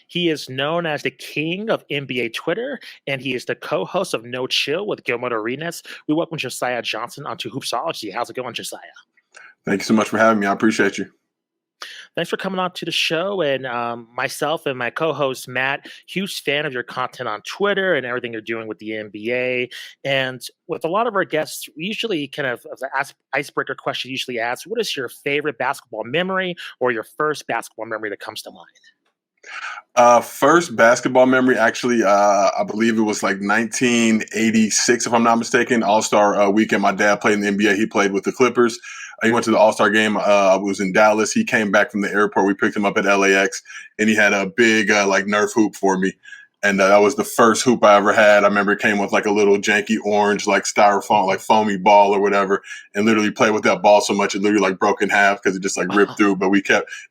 He is known as the king of NBA Twitter, and he is the co-host of No Chill with Gilmore Arenas. We welcome Josiah Johnson onto Hoopsology. How's it going, Josiah? Thank you so much for having me. I appreciate you. Thanks for coming on to the show. And myself and my co-host Matt, huge fan of your content on Twitter and everything you're doing with the NBA. And with a lot of our guests, we usually kind of the icebreaker question usually asks, what is your favorite basketball memory or your first basketball memory that comes to mind? First basketball memory, actually, I believe it was like 1986, if I'm not mistaken, All-Star weekend. My dad played in the NBA. He played with the Clippers. He went to the All-Star game. I was in Dallas. He came back from the airport. We picked him up at LAX, and he had a big like Nerf hoop for me. And that was the first hoop I ever had. I remember it came with like a little janky orange, like styrofoam, like foamy ball or whatever, and literally played with that ball so much it literally like broke in half because it just like ripped through. But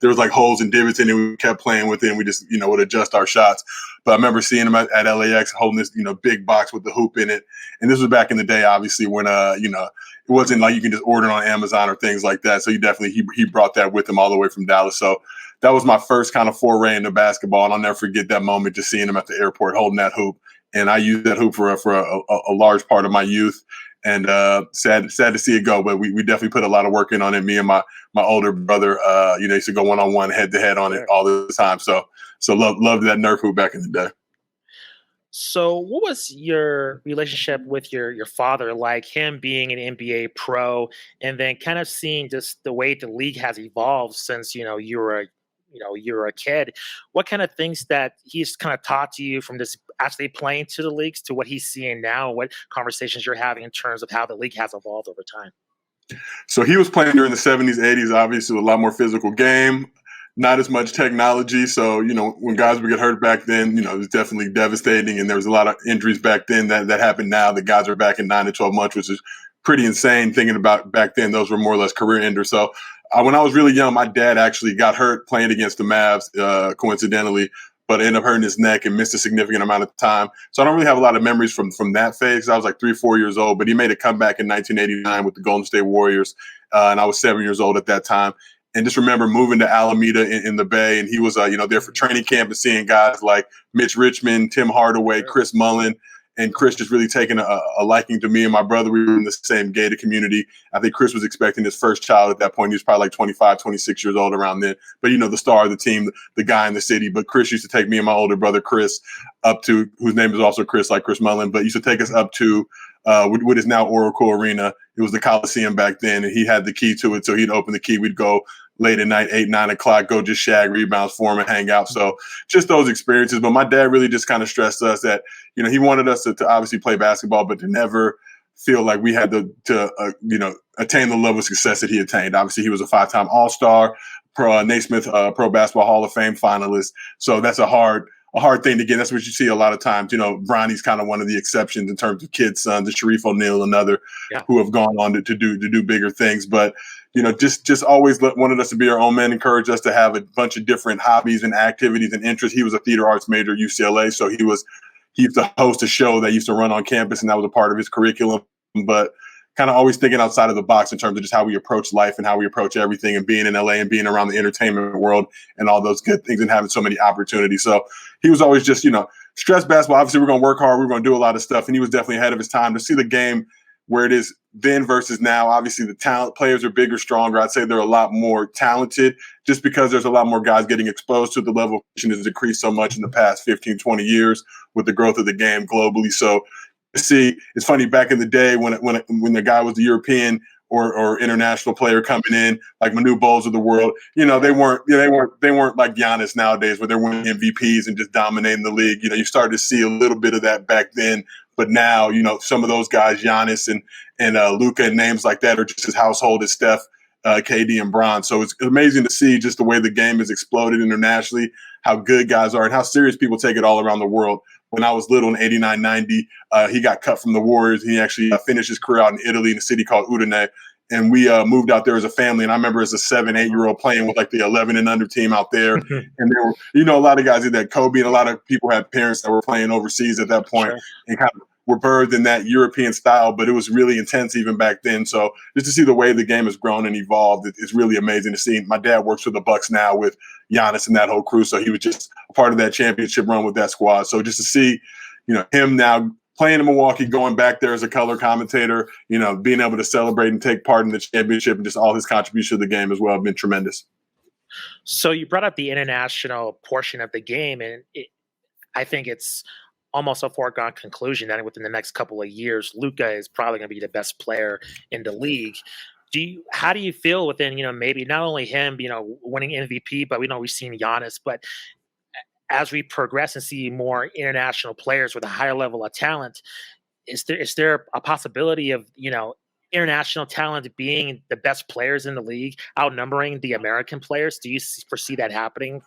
there was like holes and divots in it. We kept playing with it, and we just, would adjust our shots. But I remember seeing him at LAX holding this, big box with the hoop in it. And this was back in the day, obviously, when, it wasn't like you can just order it on Amazon or things like that. So he brought that with him all the way from Dallas. So that was my first kind of foray into basketball. And I'll never forget that moment, just seeing him at the airport holding that hoop. And I used that hoop for a large part of my youth. And sad to see it go, but we definitely put a lot of work in on it. Me and my older brother, used to go one-on-one, head-to-head on it all the time. So loved that Nerf hoop back in the day. So what was your relationship with your father like, him being an NBA pro, and then kind of seeing just the way the league has evolved since, you were a kid? What kind of things that he's kind of taught to you from this actually playing to the leagues to what he's seeing now? What conversations you're having in terms of how the league has evolved over time? So he was playing during the 70s, 80s, obviously a lot more physical game, not as much technology. So, when guys would get hurt back then, it was definitely devastating. And there was a lot of injuries back then that happened now. The guys are back in 9 to 12 months, which is pretty insane thinking about back then. Those were more or less career enders. So when I was really young, my dad actually got hurt playing against the Mavs, coincidentally, but ended up hurting his neck and missed a significant amount of time. So I don't really have a lot of memories from that phase. I was like 3, 4 years old, but he made a comeback in 1989 with the Golden State Warriors. And I was 7 years old at that time. And just remember moving to Alameda in the Bay, and he was, there for training camp and seeing guys like Mitch Richmond, Tim Hardaway, Chris Mullin, and Chris just really taking a liking to me and my brother. We were in the same gated community. I think Chris was expecting his first child at that point. He was probably like 25, 26 years old around then. But, the star of the team, the guy in the city. But Chris used to take me and my older brother, Chris, up to, whose name is also Chris, like Chris Mullin, but used to take us up to what is now Oracle Arena. It was the Coliseum back then, and he had the key to it. So he'd open the key. We'd go late at night, 8, 9 o'clock, go just shag rebounds for him and hang out. So just those experiences. But my dad really just kind of stressed us that, he wanted us to obviously play basketball, but to never feel like we had to attain the level of success that he attained. Obviously, he was a 5-time All-Star, Naismith Pro Basketball Hall of Fame finalist. So that's a hard thing to get. That's what you see a lot of times. Bronny's kind of one of the exceptions in terms of kids' sons, the Sharif O'Neal, another who have gone on to do bigger things. But just always wanted us to be our own men, encouraged us to have a bunch of different hobbies and activities and interests. He was a theater arts major at UCLA, so he used to host a show that used to run on campus, and that was a part of his curriculum. But kind of always thinking outside of the box in terms of just how we approach life and how we approach everything, and being in LA and being around the entertainment world and all those good things and having so many opportunities. So he was always just, stress basketball. Obviously, we're going to work hard. We're going to do a lot of stuff. And he was definitely ahead of his time. To see the game where it is then versus now, obviously the talent players are bigger, stronger. I'd say they're a lot more talented just because there's a lot more guys getting exposed to the level has decreased so much in the past 15, 20 years with the growth of the game globally. So see, it's funny, back in the day when the guy was the European or international player coming in, like Manu Bowles of the world, they weren't like Giannis nowadays where they're winning MVPs and just dominating the league. You started to see a little bit of that back then, but now, some of those guys, Giannis and Luka and names like that, are just as household as Steph, KD and Bron. So it's amazing to see just the way the game has exploded internationally, how good guys are and how serious people take it all around the world. When I was little in 89, 90, he got cut from the Warriors. He actually finished his career out in Italy in a city called Udine. And we moved out there as a family. And I remember as a 7, 8-year-old playing with like the 11 and under team out there. And there were, a lot of guys did that. Kobe and a lot of people had parents that were playing overseas at that point. Sure. And kind of were birthed in that European style, but it was really intense even back then. So just to see the way the game has grown and evolved, it's really amazing to see. My dad works for the Bucks now with Giannis and that whole crew, so he was just a part of that championship run with that squad. So just to see, him now playing in Milwaukee, going back there as a color commentator, being able to celebrate and take part in the championship and just all his contribution to the game as well have been tremendous. So you brought up the international portion of the game, and I think it's almost a foregone conclusion that within the next couple of years, Luca is probably going to be the best player in the league. How do you feel within, maybe not only him, winning MVP, but we know we've seen Giannis, but as we progress and see more international players with a higher level of talent, is there a possibility of, international talent being the best players in the league, outnumbering the American players? Do you foresee that happening?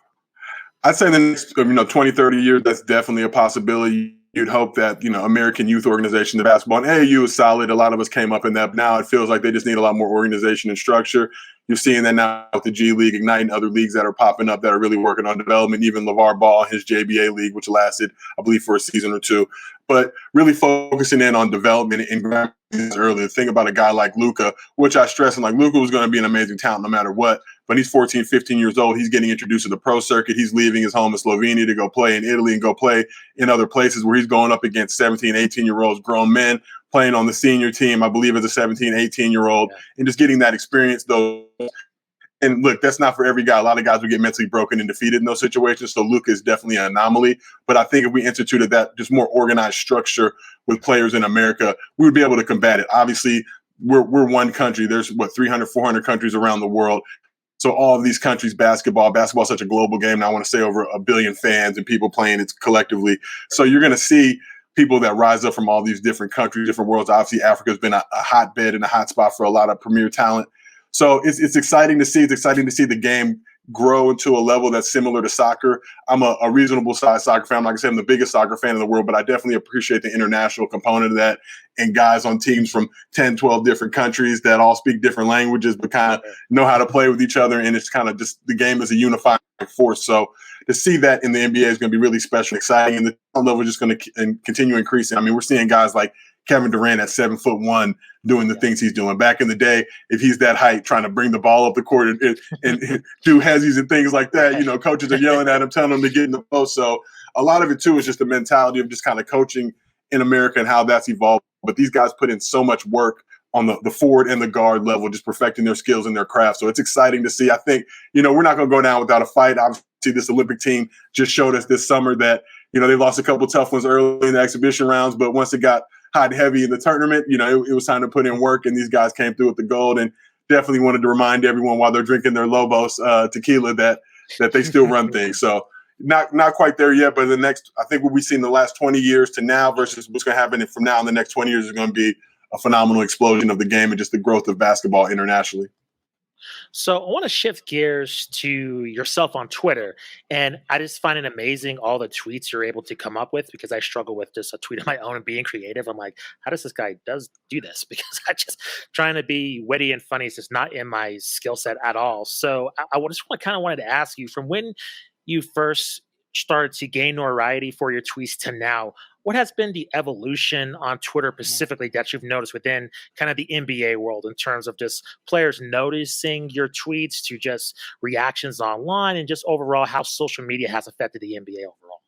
I'd say in the next 20, 30 years, that's definitely a possibility. You'd hope that, American youth organization, the basketball and AAU is solid. A lot of us came up in that. But now it feels like they just need a lot more organization and structure. You're seeing that now with the G League, Ignite, and other leagues that are popping up that are really working on development. Even LeVar Ball, his JBA league, which lasted, I believe, for a season or two. But really focusing in on development and earlier. Think about a guy like Luca, which I stress, and like Luca was going to be an amazing talent no matter what. But he's 14, 15 years old. He's getting introduced to the pro circuit. He's leaving his home in Slovenia to go play in Italy and go play in other places where he's going up against 17, 18-year-olds, grown men, playing on the senior team, I believe, as a 17, 18-year-old, and just getting that experience, though. And look, that's not for every guy. A lot of guys would get mentally broken and defeated in those situations. So Luka is definitely an anomaly. But I think if we instituted that just more organized structure with players in America, we would be able to combat it. Obviously, we're one country. There's 300, 400 countries around the world. So all of these countries, basketball is such a global game. Now I want to say over 1 billion fans and people playing it collectively. So you're going to see people that rise up from all these different countries, different worlds. Obviously, Africa's been a hotbed and a hot spot for a lot of premier talent. So it's exciting to see. It's exciting to see the game grow into a level that's similar to soccer. I'm a reasonable size soccer fan. Like I said, I'm the biggest soccer fan in the world, but I definitely appreciate the international component of that and guys on teams from 10, 12 different countries that all speak different languages, but kind of know how to play with each other. And it's kind of just the game is a unifying force. So to see that in the NBA is going to be really special, exciting, and the talent level is just going to continue increasing. I mean, we're seeing guys like Kevin Durant at 7'1" doing the things he's doing. Back in the day, if he's that height, trying to bring the ball up the court and do hezzies and things like that, coaches are yelling at him, telling him to get in the post. So a lot of it, too, is just the mentality of just kind of coaching in America and how that's evolved. But these guys put in so much work on the forward and the guard level, just perfecting their skills and their craft. So it's exciting to see. I think, we're not going to go down without a fight. Obviously, this Olympic team just showed us this summer that, they lost a couple tough ones early in the exhibition rounds, but once it got hot and heavy in the tournament, it was time to put in work, and these guys came through with the gold, and definitely wanted to remind everyone while they're drinking their Lobos tequila that they still run things. So not quite there yet, but I think what we've seen the last 20 years to now versus what's going to happen from now in the next 20 years is going to be a phenomenal explosion of the game and just the growth of basketball internationally. So I want to shift gears to yourself on Twitter. And I just find it amazing all the tweets you're able to come up with, because I struggle with just a tweet of my own and being creative. I'm like, how does this guy do this? Because I just trying to be witty and funny is just not in my skill set at all. So I just wanted to ask you, from when you first started to gain notoriety for your tweets to now, what has been the evolution on Twitter specifically that you've noticed within kind of the NBA world in terms of just players noticing your tweets to just reactions online and just overall how social media has affected the NBA overall?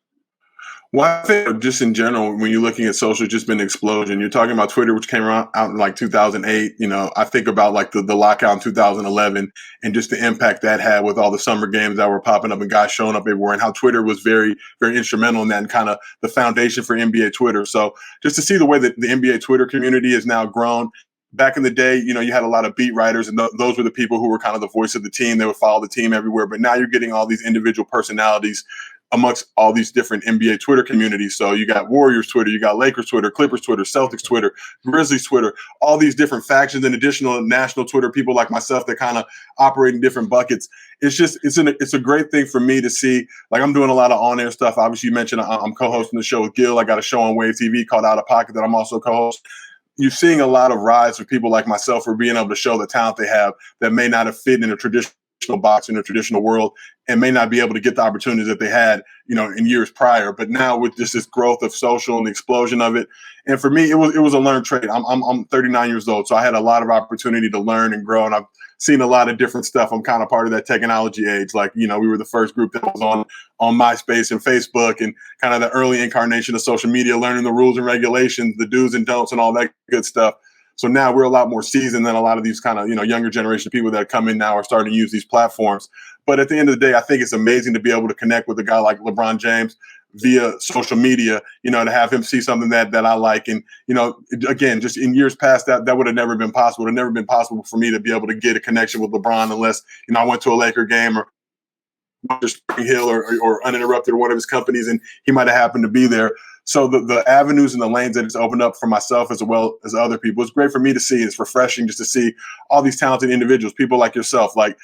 Well, I think just in general, when you're looking at social, it's just been an explosion. You're talking about Twitter, which came out in like 2008. I think about like the lockout in 2011 and just the impact that had with all the summer games that were popping up and guys showing up everywhere, and how Twitter was very, very instrumental in that and kind of the foundation for NBA Twitter. So just to see the way that the NBA Twitter community has now grown. Back in the day, you had a lot of beat writers, and those were the people who were kind of the voice of the team. They would follow the team everywhere. But now you're getting all these individual personalities amongst all these different NBA Twitter communities. So you got Warriors Twitter, you got Lakers Twitter, Clippers Twitter, Celtics Twitter, Grizzlies Twitter, all these different factions and additional national Twitter people like myself that kind of operate in different buckets. It's a great thing for me to see. Like, I'm doing a lot of on-air stuff. Obviously, you mentioned I'm co-hosting the show with Gil. I got a show on Wave TV called Out of Pocket that I'm also co-host. You're seeing a lot of rise for people like myself for being able to show the talent they have that may not have fit in a traditional boxing or traditional world and may not be able to get the opportunities that they had, in years prior. But now with just this growth of social and the explosion of it, and for me, it was a learned trade. I'm 39 years old, so I had a lot of opportunity to learn and grow, and I've seen a lot of different stuff. I'm kind of part of that technology age. Like, we were the first group that was on MySpace and Facebook and kind of the early incarnation of social media, learning the rules and regulations, the do's and don'ts, and all that good stuff. So now we're a lot more seasoned than a lot of these kind of, younger generation people that come in now are starting to use these platforms. But at the end of the day, I think it's amazing to be able to connect with a guy like LeBron James via social media, to have him see something that I like. And, again, just in years past, that would have never been possible. It would have never been possible for me to be able to get a connection with LeBron unless, I went to a Laker game or Spring Hill or uninterrupted or one of his companies, and he might have happened to be there. So the avenues and the lanes that it's opened up for myself as well as other people, it's great for me to see. It's refreshing just to see all these talented individuals, people like yourself, like,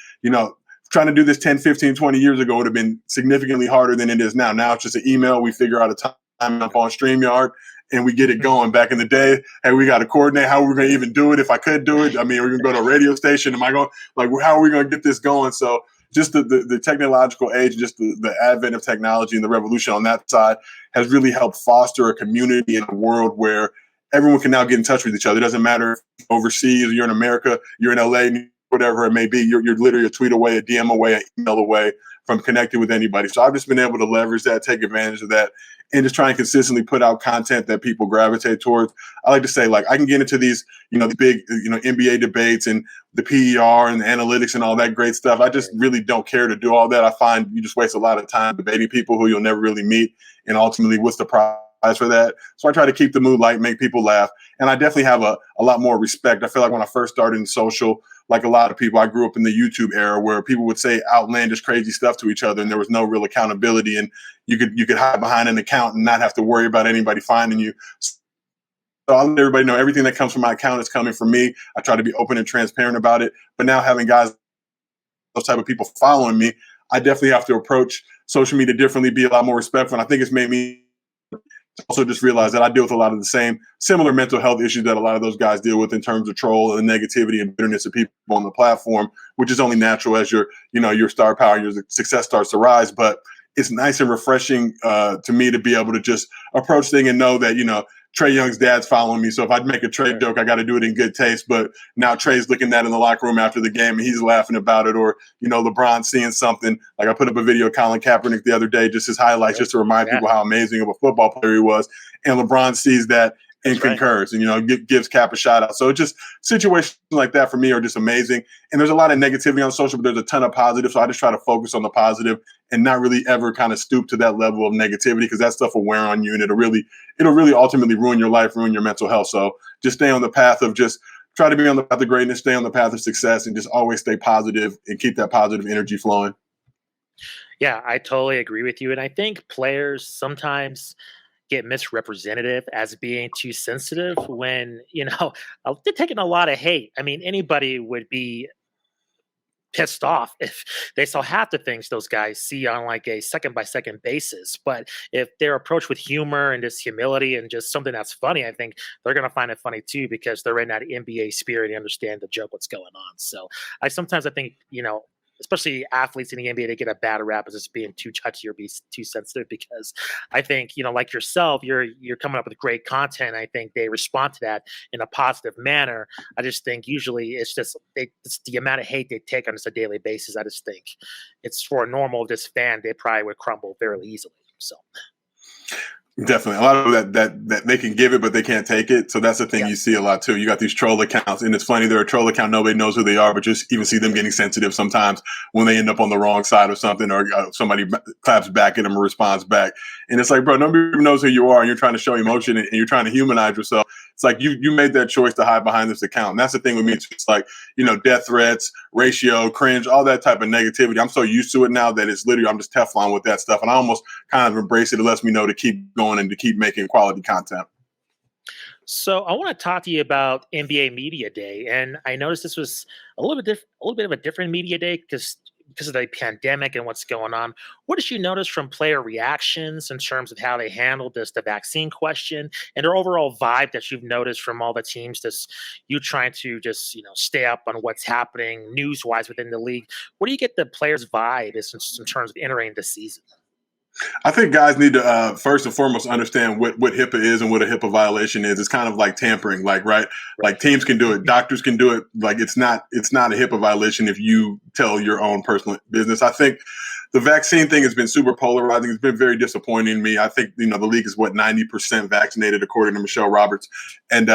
trying to do this 10, 15, 20 years ago would have been significantly harder than it is now. Now it's just an email. We figure out a time up on StreamYard and we get it going. Back in the day, hey, we got to coordinate how we're going to even do it. If I could do it, I mean, we're going to go to a radio station. Am I going, like, how are we going to get this going? So just the technological age, just the advent of technology and the revolution on that side has really helped foster a community in a world where everyone can now get in touch with each other. It doesn't matter if you're overseas, you're in America, you're in LA, whatever it may be, you're literally a tweet away, a DM away, an email away from connecting with anybody. So I've just been able to leverage that, take advantage of that, and just try and consistently put out content that people gravitate towards. I like to say, like, I can get into these, the big, NBA debates and the PER and the analytics and all that great stuff. I just really don't care to do all that. I find you just waste a lot of time debating people who you'll never really meet. And ultimately, what's the prize for that? So I try to keep the mood light, make people laugh. And I definitely have a lot more respect. I feel like when I first started in social, like a lot of people, I grew up in the YouTube era where people would say outlandish, crazy stuff to each other, and there was no real accountability. And you could hide behind an account and not have to worry about anybody finding you. So I'll let everybody know everything that comes from my account is coming from me. I try to be open and transparent about it. But now having guys, those type of people following me, I definitely have to approach social media differently, be a lot more respectful. And I think it's made me also just realize that I deal with a lot of the same similar mental health issues that a lot of those guys deal with in terms of troll and negativity and bitterness of people on the platform, which is only natural as your star power and your success starts to rise. But it's nice and refreshing to me to be able to just approach things and know that, Trae Young's dad's following me. So if I make a Trae joke, I got to do it in good taste. But now Trae's looking at it in the locker room after the game and he's laughing about it. Or, LeBron seeing something. Like I put up a video of Colin Kaepernick the other day, just his highlights, just to remind people how amazing of a football player he was. And LeBron sees that and concurs and, gives Cap a shout out. So just situations like that for me are just amazing. And there's a lot of negativity on social, but there's a ton of positive. So I just try to focus on the positive and not really ever kind of stoop to that level of negativity because that stuff will wear on you and it'll really ultimately ruin your life, ruin your mental health. So just stay on the path of just try to be on the path of greatness, stay on the path of success, and just always stay positive and keep that positive energy flowing. Yeah, I totally agree with you. And I think players sometimes get misrepresented as being too sensitive when, they're taking a lot of hate. I mean, anybody would be pissed off if they saw half the things those guys see on like a second by second basis. But if they're approached with humor and just humility and just something that's funny, I think they're going to find it funny too because they're in that NBA spirit and understand the joke, what's going on. So I think, especially athletes in the NBA, they get a bad rap as just being too touchy or be too sensitive because I think, like yourself, you're coming up with great content. I think they respond to that in a positive manner. I just think usually it's the amount of hate they take on just a daily basis. I just think it's for a normal just fan, they probably would crumble fairly easily. So Definitely. A lot of that they can give it, but they can't take it. So that's the thing you see a lot too. You got these troll accounts, and it's funny, they're a troll account. Nobody knows who they are, but just even see them getting sensitive sometimes when they end up on the wrong side of something or somebody claps back at them or responds back. And it's like, bro, nobody even knows who you are, and you're trying to show emotion and you're trying to humanize yourself. It's like you made that choice to hide behind this account. And that's the thing with me. It's like, death threats, ratio, cringe, all that type of negativity. I'm so used to it now that it's literally, I'm just Teflon with that stuff. And I almost kind of embrace it. It lets me know to keep going and to keep making quality content. So I want to talk to you about NBA Media Day, and I noticed this was a little bit of a different media day because because of the pandemic and what's going on, what did you notice from player reactions in terms of how they handled the vaccine question and their overall vibe that you've noticed from all the teams? Just you trying to just stay up on what's happening news wise within the league. What do you get the players' vibe is in terms of entering the season? I think guys need to first and foremost understand what HIPAA is and what a HIPAA violation is. It's kind of like tampering, like right, Right. like teams can do it, doctors can do it. Like it's not a HIPAA violation if you tell your own personal business. I think the vaccine thing has been super polarizing. It's been very disappointing to me. I think the league is 90% vaccinated according to Michelle Roberts, and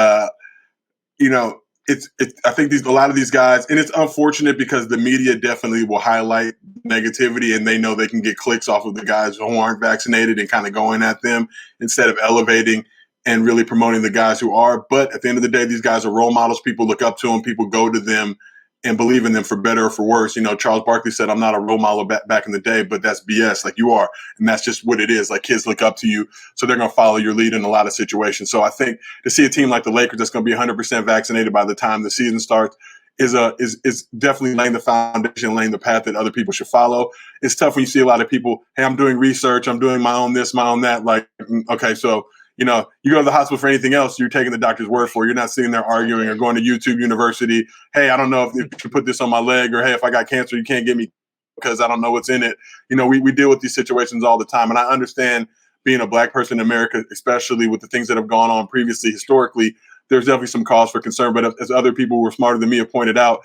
you know, I think a lot of these guys, and it's unfortunate because the media definitely will highlight negativity and they know they can get clicks off of the guys who aren't vaccinated and kind of going at them instead of elevating and really promoting the guys who are. But at the end of the day, these guys are role models. People look up to them. People go to them and believe in them for better or for worse. Charles Barkley said, "I'm not a role model back in the day, but that's BS. Like you are." And that's just what it is. Like kids look up to you. So they're going to follow your lead in a lot of situations. So I think to see a team like the Lakers that's going to be 100% vaccinated by the time the season starts is definitely laying the foundation, laying the path that other people should follow. It's tough when you see a lot of people, hey, I'm doing research, I'm doing my own this, my own that. Like, okay, so you go to the hospital for anything else, you're taking the doctor's word for it. You're not sitting there arguing or going to YouTube University. Hey, I don't know if you should put this on my leg, or hey, if I got cancer, you can't get me because I don't know what's in it. We deal with these situations all the time. And I understand being a black person in America, especially with the things that have gone on previously, historically, there's definitely some cause for concern. But as other people who were smarter than me have pointed out,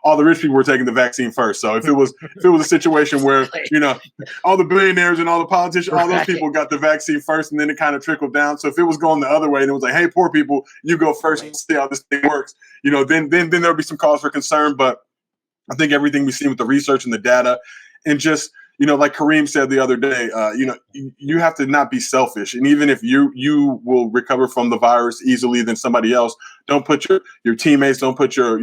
all the rich people were taking the vaccine first. So if it was a situation where, all the billionaires and all the politicians, all those people got the vaccine first, and then it kind of trickled down. So if it was going the other way and it was like, hey, poor people, you go first and see how this thing works, then there'll be some cause for concern. But I think everything we've seen with the research and the data and just, like Kareem said the other day, you have to not be selfish. And even if you will recover from the virus easily than somebody else, don't put your teammates, don't put your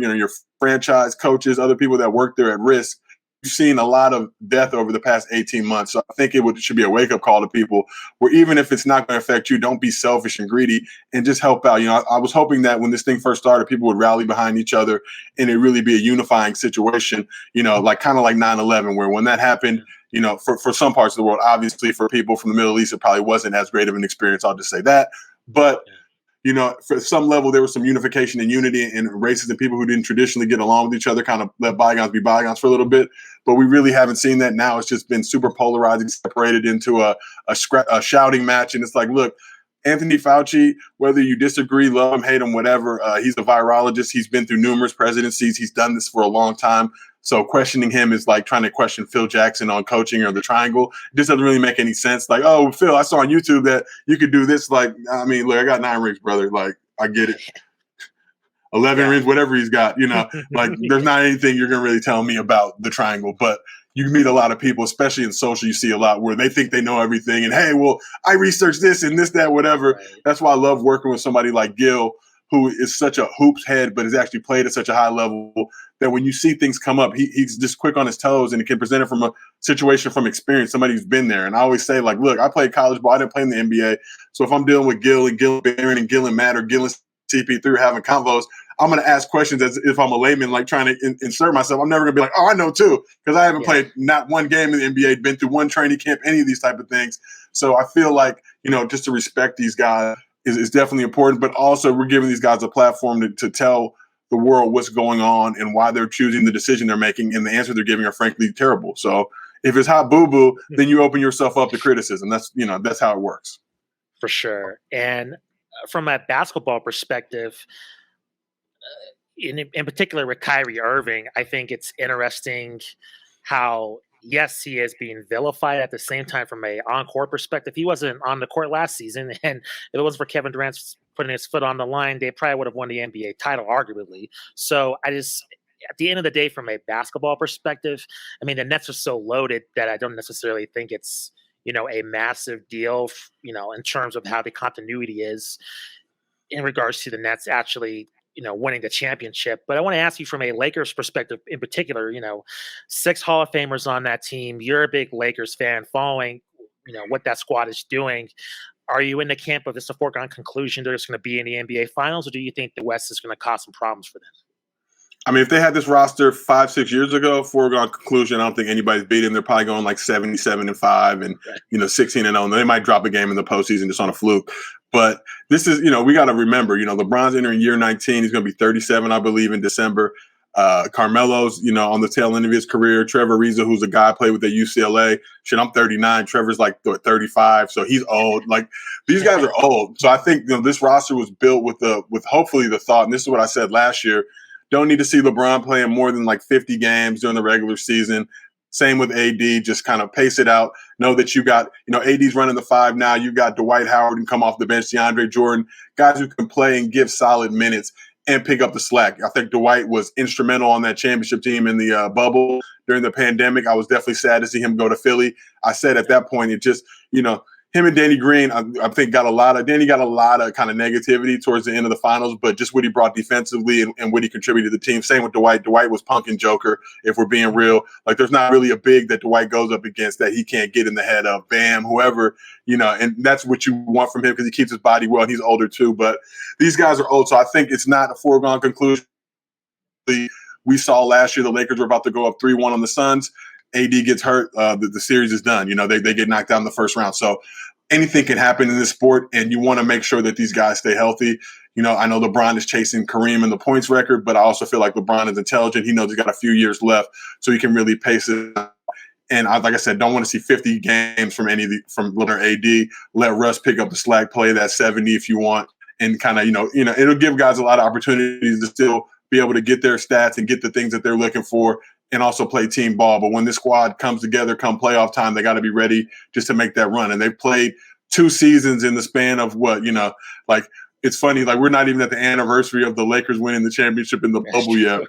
franchise coaches, other people that work there at risk. We've seen a lot of death over the past 18 months. So I think should be a wake-up call to people where even if it's not going to affect you, don't be selfish and greedy and just help out. I was hoping that when this thing first started, people would rally behind each other and it really be a unifying situation, like kind of like 9/11, where when that happened, for some parts of the world, obviously for people from the Middle East, it probably wasn't as great of an experience. I'll just say that. But for some level, there was some unification and unity, and races and people who didn't traditionally get along with each other kind of let bygones be bygones for a little bit. But we really haven't seen that now. It's just been super polarizing, separated into a shouting match. And it's like, look, Anthony Fauci, whether you disagree, love him, hate him, whatever, he's a virologist. He's been through numerous presidencies. He's done this for a long time. So questioning him is like trying to question Phil Jackson on coaching or the triangle. This doesn't really make any sense. Like, oh, Phil, I saw on YouTube that you could do this. Like, I mean, look, I got 9 rings, brother. Like, I get it. 11 rings, whatever he's got, like there's not anything you're going to really tell me about the triangle. But you meet a lot of people, especially in social, you see a lot where they think they know everything. And, hey, well, I researched this and this, that, whatever. Right. That's why I love working with somebody like Gil, who is such a hoops head, but has actually played at such a high level that when you see things come up, he's just quick on his toes and he can present it from a situation from experience, somebody who's been there. And I always say, like, look, I played college ball. I didn't play in the NBA. So if I'm dealing with Gil and Barron and Gil and Matt or Gil and CP3 having convos, I'm going to ask questions as if I'm a layman, like trying to insert myself. I'm never going to be like, oh, I know too, because I haven't played not one game in the NBA, been through one training camp, any of these type of things. So I feel like, just to respect these guys is definitely important, but also we're giving these guys a platform to tell the world what's going on and why they're choosing the decision they're making, and the answer they're giving are frankly terrible. So if it's hot boo-boo, then you open yourself up to criticism. That's how it works. For sure. And from a basketball perspective, in particular with Kyrie Irving, I think it's interesting how yes, he is being vilified at the same time from a on-court perspective. He wasn't on the court last season, and if it wasn't for Kevin Durant putting his foot on the line, they probably would have won the NBA title, arguably. So I just, at the end of the day, from a basketball perspective, I mean, the Nets are so loaded that I don't necessarily think it's a massive deal, in terms of how the continuity is in regards to the Nets actually, winning the championship. But I want to ask you from a Lakers perspective in particular, 6 Hall of Famers on that team. You're a big Lakers fan following, what that squad is doing. Are you in the camp of this a foregone conclusion they're just going to be in the NBA finals, or do you think the West is going to cause some problems for them? I mean, if they had this roster 5, 6 years ago, foregone conclusion, I don't think anybody's beating. They're probably going like 77-5 and Right. 16-0. And they might drop a game in the postseason just on a fluke. But this is, we got to remember, LeBron's entering year 19. He's going to be 37, I believe, in December. Carmelo's, on the tail end of his career. Trevor Ariza, who's a guy I played with at UCLA. Shit, I'm 39. Trevor's like 35, so he's old. Like these guys are old. So I think this roster was built with hopefully the thought, and this is what I said last year. Don't need to see LeBron playing more than like 50 games during the regular season. Same with AD, just kind of pace it out. Know that you got, AD's running the 5 now. You got Dwight Howard and come off the bench, DeAndre Jordan, guys who can play and give solid minutes and pick up the slack. I think Dwight was instrumental on that championship team in the bubble during the pandemic. I was definitely sad to see him go to Philly. I said at that point, it just, him and Danny Green, I think Danny got a lot of kind of negativity towards the end of the finals, but just what he brought defensively and what he contributed to the team. Same with Dwight. Dwight was punking Joker, if we're being real. Like there's not really a big that Dwight goes up against that he can't get in the head of. Bam, whoever, and that's what you want from him because he keeps his body well and he's older too. But these guys are old, so I think it's not a foregone conclusion. We saw last year the Lakers were about to go up 3-1 on the Suns. AD gets hurt, the series is done. They get knocked out in the first round. So anything can happen in this sport, and you want to make sure that these guys stay healthy. I know LeBron is chasing Kareem in the points record, but I also feel like LeBron is intelligent. He knows he's got a few years left, so he can really pace it. And like I said, don't want to see 50 games from from AD. Let Russ pick up the slack, play that 70 if you want, and kind of it'll give guys a lot of opportunities to still be able to get their stats and get the things that they're looking for and also play team ball. But when this squad comes together come playoff time, they got to be ready just to make that run. And they've played 2 seasons in the span of like it's funny, like we're not even at the anniversary of the Lakers winning the championship in the bubble yet.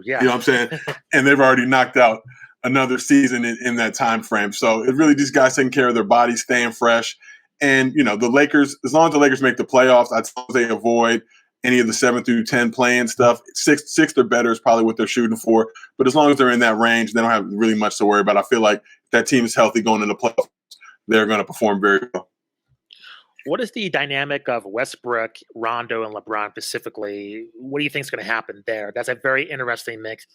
Yeah. You know what I'm saying? And they've already knocked out another season in that time frame. So it's really these guys taking care of their bodies, staying fresh. And, the Lakers, as long as the Lakers make the playoffs, as long as they avoid any of the 7 through 10 playing stuff, sixth or better is probably what they're shooting for. But as long as they're in that range, they don't have really much to worry about. I feel like if that team is healthy going into the playoffs, they're going to perform very well. What is the dynamic of Westbrook, Rondo, and LeBron specifically? What do you think is going to happen there? That's a very interesting mix.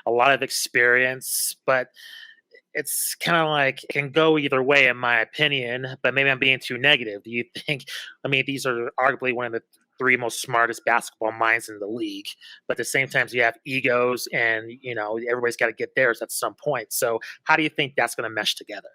A lot of experience, but it's kind of like it can go either way, in my opinion. But maybe I'm being too negative. Do you think? I mean, these are arguably one of the 3 most smartest basketball minds in the league. But at the same time, you have egos, and everybody's got to get theirs at some point. So, how do you think that's going to mesh together?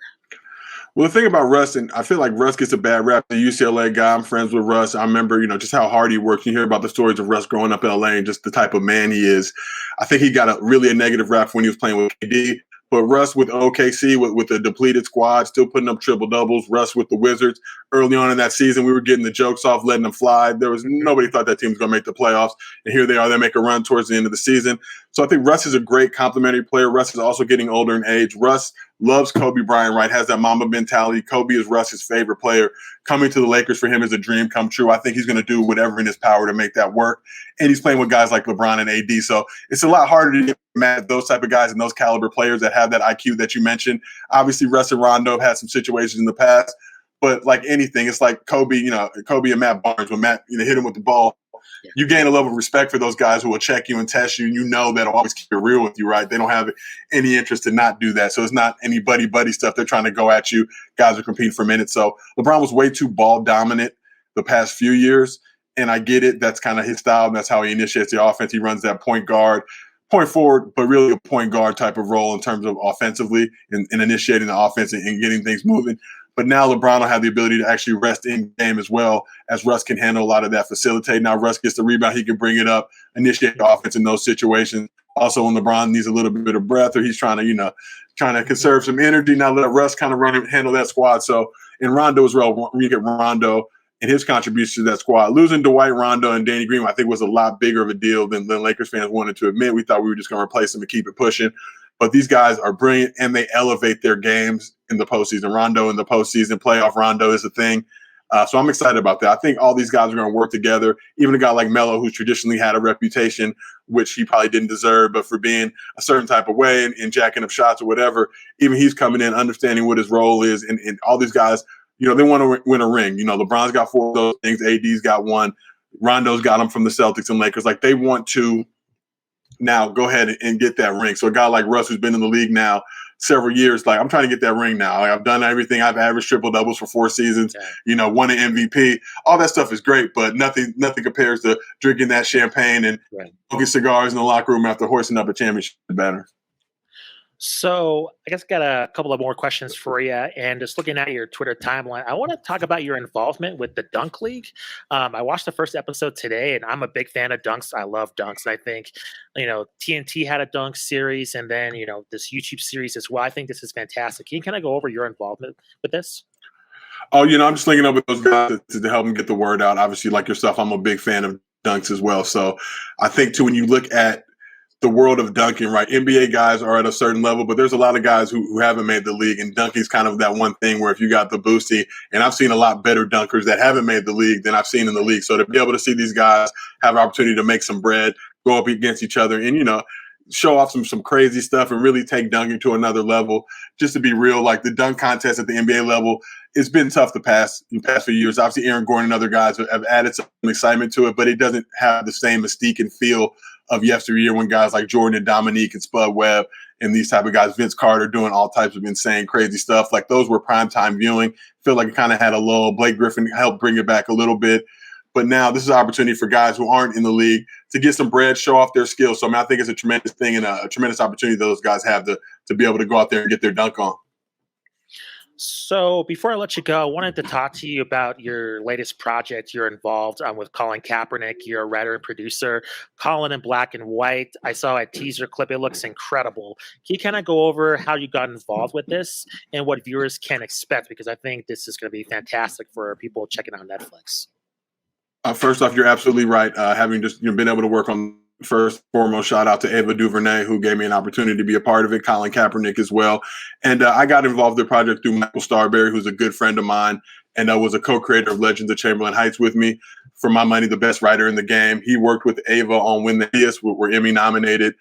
Well, the thing about Russ, and I feel like Russ gets a bad rap. The UCLA guy, I'm friends with Russ. I remember, just how hard he works. You hear about the stories of Russ growing up in LA and just the type of man he is. I think he got a negative rap when he was playing with KD. But Russ with OKC, with a depleted squad, still putting up triple doubles. Russ with the Wizards. Early on in that season, we were getting the jokes off, letting them fly. There was nobody thought that team was going to make the playoffs. And here they are. They make a run towards the end of the season. So I think Russ is a great complementary player. Russ is also getting older in age. Russ loves Kobe Bryant, right? Has that Mamba mentality. Kobe is Russ's favorite player. Coming to the Lakers for him is a dream come true. I think he's going to do whatever in his power to make that work. And he's playing with guys like LeBron and AD. So it's a lot harder to get mad at those type of guys and those caliber players that have that IQ that you mentioned. Obviously, Russ and Rondo have had some situations in the past. But like anything, it's like Kobe and Matt Barnes, when Matt hit him with the ball, you gain a level of respect for those guys who will check you and test you, and that'll always keep it real with you, right? They don't have any interest to not do that. So it's not any buddy stuff. They're trying to go at you. Guys are competing for minutes. So LeBron was way too ball dominant the past few years, and I get it. That's kind of his style, and that's how he initiates the offense. He runs that point forward, but really a point guard type of role in terms of offensively and initiating the offense and getting things moving. But now LeBron will have the ability to actually rest in game as well, as Russ can handle a lot of that facilitate. Now Russ gets the rebound, he can bring it up, initiate the offense in those situations. Also, when LeBron needs a little bit of breath or he's trying to conserve some energy, now let Russ kind of run and handle that squad. So in Rondo as well, when you get Rondo and his contribution to that squad, losing Dwight, Rondo, and Danny Green, I think was a lot bigger of a deal than Lakers fans wanted to admit. We thought we were just going to replace them and keep it pushing. But these guys are brilliant, and they elevate their games in the postseason. Rondo in the postseason, playoff Rondo is a thing. So I'm excited about that. I think all these guys are going to work together. Even a guy like Melo, who's traditionally had a reputation, which he probably didn't deserve, but for being a certain type of way and jacking up shots or whatever, even he's coming in, understanding what his role is. And all these guys, they want to win a ring. LeBron's got 4 of those things. AD's got 1. Rondo's got them from the Celtics and Lakers. Like they want to Now go ahead and get that ring. So a guy like Russ, who's been in the league now several years, like, I'm trying to get that ring now. Like, I've done everything. I've averaged triple doubles for 4 seasons, Yeah. won an MVP. All that stuff is great, but nothing compares to drinking that champagne and Right. smoking cigars in the locker room after hoisting up a championship banner. So I guess I got a couple of more questions for you. And just looking at your Twitter timeline, I want to talk about your involvement with the Dunk League. I watched the first episode today, and I'm a big fan of dunks. I love dunks. I think, TNT had a dunk series, and then this YouTube series as well. I think this is fantastic. Can you kind of go over your involvement with this? Oh, I'm just linking up with those guys to help them get the word out. Obviously, like yourself, I'm a big fan of dunks as well. So I think, too, when you look at the world of dunking, right? NBA guys are at a certain level, but there's a lot of guys who haven't made the league, and dunking's kind of that one thing where if you got the boosty, and I've seen a lot better dunkers that haven't made the league than I've seen in the league. So to be able to see these guys have an opportunity to make some bread, go up against each other, and show off some crazy stuff and really take dunking to another level. Just to be real, like the dunk contest at the NBA level, it's been tough the past few years. Obviously, Aaron Gordon and other guys have added some excitement to it, but it doesn't have the same mystique and feel of yesteryear when guys like Jordan and Dominique and Spud Webb and these type of guys, Vince Carter, doing all types of insane, crazy stuff. Like, those were primetime viewing. Feel like it kind of had a lull. Blake Griffin helped bring it back a little bit. But now this is an opportunity for guys who aren't in the league to get some bread, show off their skills. So, I think it's a tremendous thing and a tremendous opportunity those guys have to be able to go out there and get their dunk on. So before I let you go, I wanted to talk to you about your latest project. You're involved with Colin Kaepernick. You're a writer and producer. Colin in Black and White. I saw a teaser clip. It looks incredible. Can you kind of go over how you got involved with this and what viewers can expect? Because I think this is going to be fantastic for people checking out Netflix. First off, you're absolutely right. Having just been able to work on, first and foremost, shout out to Ava DuVernay, who gave me an opportunity to be a part of it, Colin Kaepernick as well. And I got involved in the project through Michael Starberry, who's a good friend of mine and was a co-creator of Legends of Chamberlain Heights with me. For my money, the best writer in the game. He worked with Ava on When the Hiss, were Emmy nominated.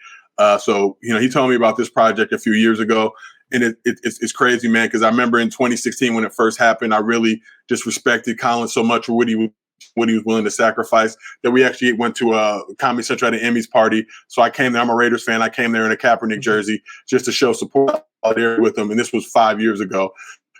So he told me about this project a few years ago. And it's crazy, man, because I remember in 2016 when it first happened, I really just respected Colin so much for what he was willing to sacrifice, that we actually went to a Comedy Central at an Emmys party. So I came there. I'm a Raiders fan. I came there in a Kaepernick jersey just to show support there with him. And this was 5 years ago.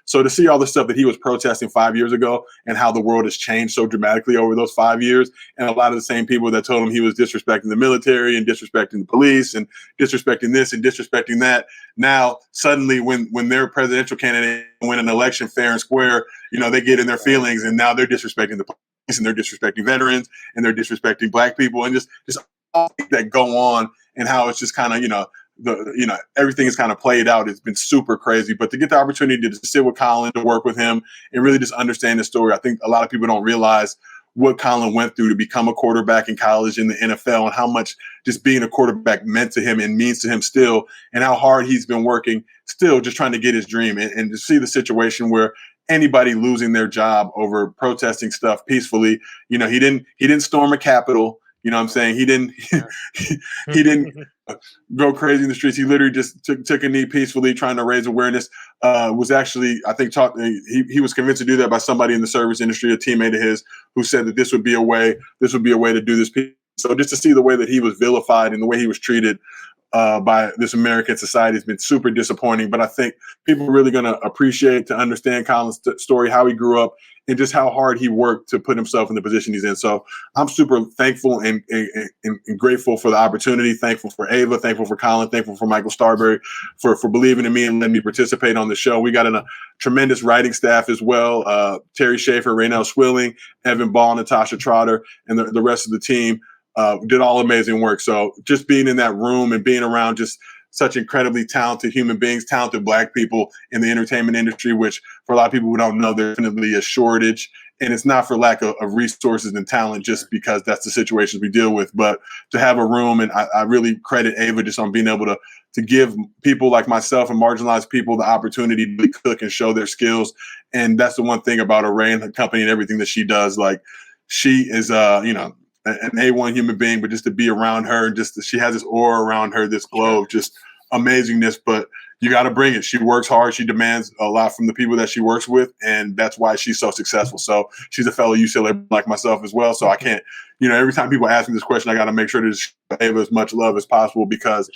So to see all the stuff that he was protesting 5 years ago and how the world has changed so dramatically over those 5 years, and a lot of the same people that told him he was disrespecting the military and disrespecting the police and disrespecting this and disrespecting that, now suddenly when their presidential candidate win an election fair and square, they get in their feelings, and now they're disrespecting the police and they're disrespecting veterans and they're disrespecting Black people, and just all that go on, and how it's just kind of everything is kind of played out. It's been super crazy. But to get the opportunity to sit with Colin, to work with him, and really just understand the story, I think a lot of people don't realize what Colin went through to become a quarterback in college, in the NFL, and how much just being a quarterback meant to him and means to him still, and how hard he's been working still just trying to get his dream, and to see the situation where anybody losing their job over protesting stuff peacefully. He didn't storm a Capitol. You know what I'm saying? He didn't he didn't go crazy in the streets. He literally just took a knee peacefully, trying to raise awareness. Was actually, I think, he was convinced to do that by somebody in the service industry, a teammate of his, who said that this would be a way to do this. So just to see the way that he was vilified and the way he was treated by this American society has been super disappointing. But I think people are really going to appreciate, to understand Colin's story, how he grew up, and just how hard he worked to put himself in the position he's in. So I'm super thankful and grateful for the opportunity. Thankful for Ava, thankful for Colin, thankful for Michael Starberry for believing in me and letting me participate on the show. We got a tremendous writing staff as well. Terry Schaefer, Raynell Swilling, Evan Ball, Natasha Trotter, and the rest of the team did all amazing work. So just being in that room and being around just such incredibly talented human beings, talented Black people in the entertainment industry, which for a lot of people who don't know, there's definitely a shortage. And it's not for lack of resources and talent, just because that's the situations we deal with. But to have a room, and I really credit Ava just on being able to give people like myself and marginalized people the opportunity to cook and show their skills. And that's the one thing about Array and the company and everything that she does. Like, she is, an A1 human being, but just to be around her, she has this aura around her, this glow of just amazingness. But you got to bring it. She works hard. She demands a lot from the people that she works with, and that's why she's so successful. So she's a fellow UCLA like myself as well. So I can't, every time people ask me this question, I got to make sure to just give as much love as possible because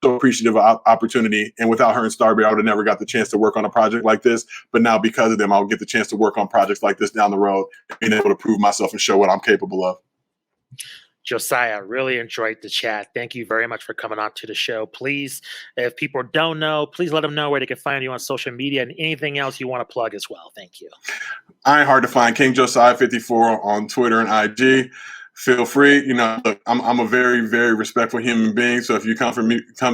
so appreciative of opportunity. And without her and Starberry, I would have never got the chance to work on a project like this. But now because of them, I'll get the chance to work on projects like this down the road and being able to prove myself and show what I'm capable of. Josiah, really enjoyed the chat. Thank you very much for coming on to the show. Please, if people don't know, please let them know where they can find you on social media and anything else you want to plug as well. Thank you. I ain't hard to find. King Josiah 54 on Twitter and IG. Feel free. Look, I'm a very, very respectful human being. So if you come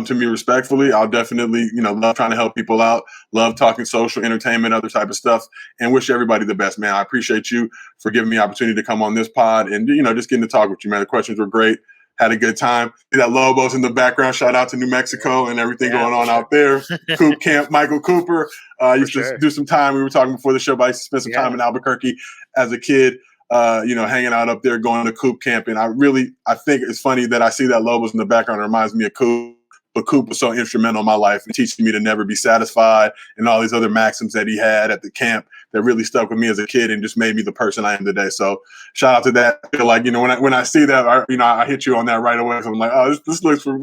to me respectfully, I'll definitely, love trying to help people out. Love talking social, entertainment, other type of stuff, and wish everybody the best, man. I appreciate you for giving me the opportunity to come on this pod and, just getting to talk with you, man. The questions were great. Had a good time. See that Lobos in the background. Shout out to New Mexico and everything going on out there. Coop Camp, Michael Cooper. Used to do some time. We were talking before the show, but I used to spend some time in Albuquerque as a kid. Hanging out up there, going to Coop Camp. And I think it's funny that I see that Lobos in the background. It reminds me of Coop. But Coop was so instrumental in my life and teaching me to never be satisfied and all these other maxims that he had at the camp that really stuck with me as a kid and just made me the person I am today. So shout out to that. I feel like, when I see that, I hit you on that right away. So I'm like, oh, this looks from,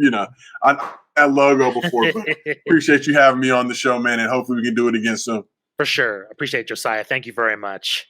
I that logo before. But appreciate you having me on the show, man. And hopefully we can do it again soon. For sure. Appreciate it, Josiah. Thank you very much.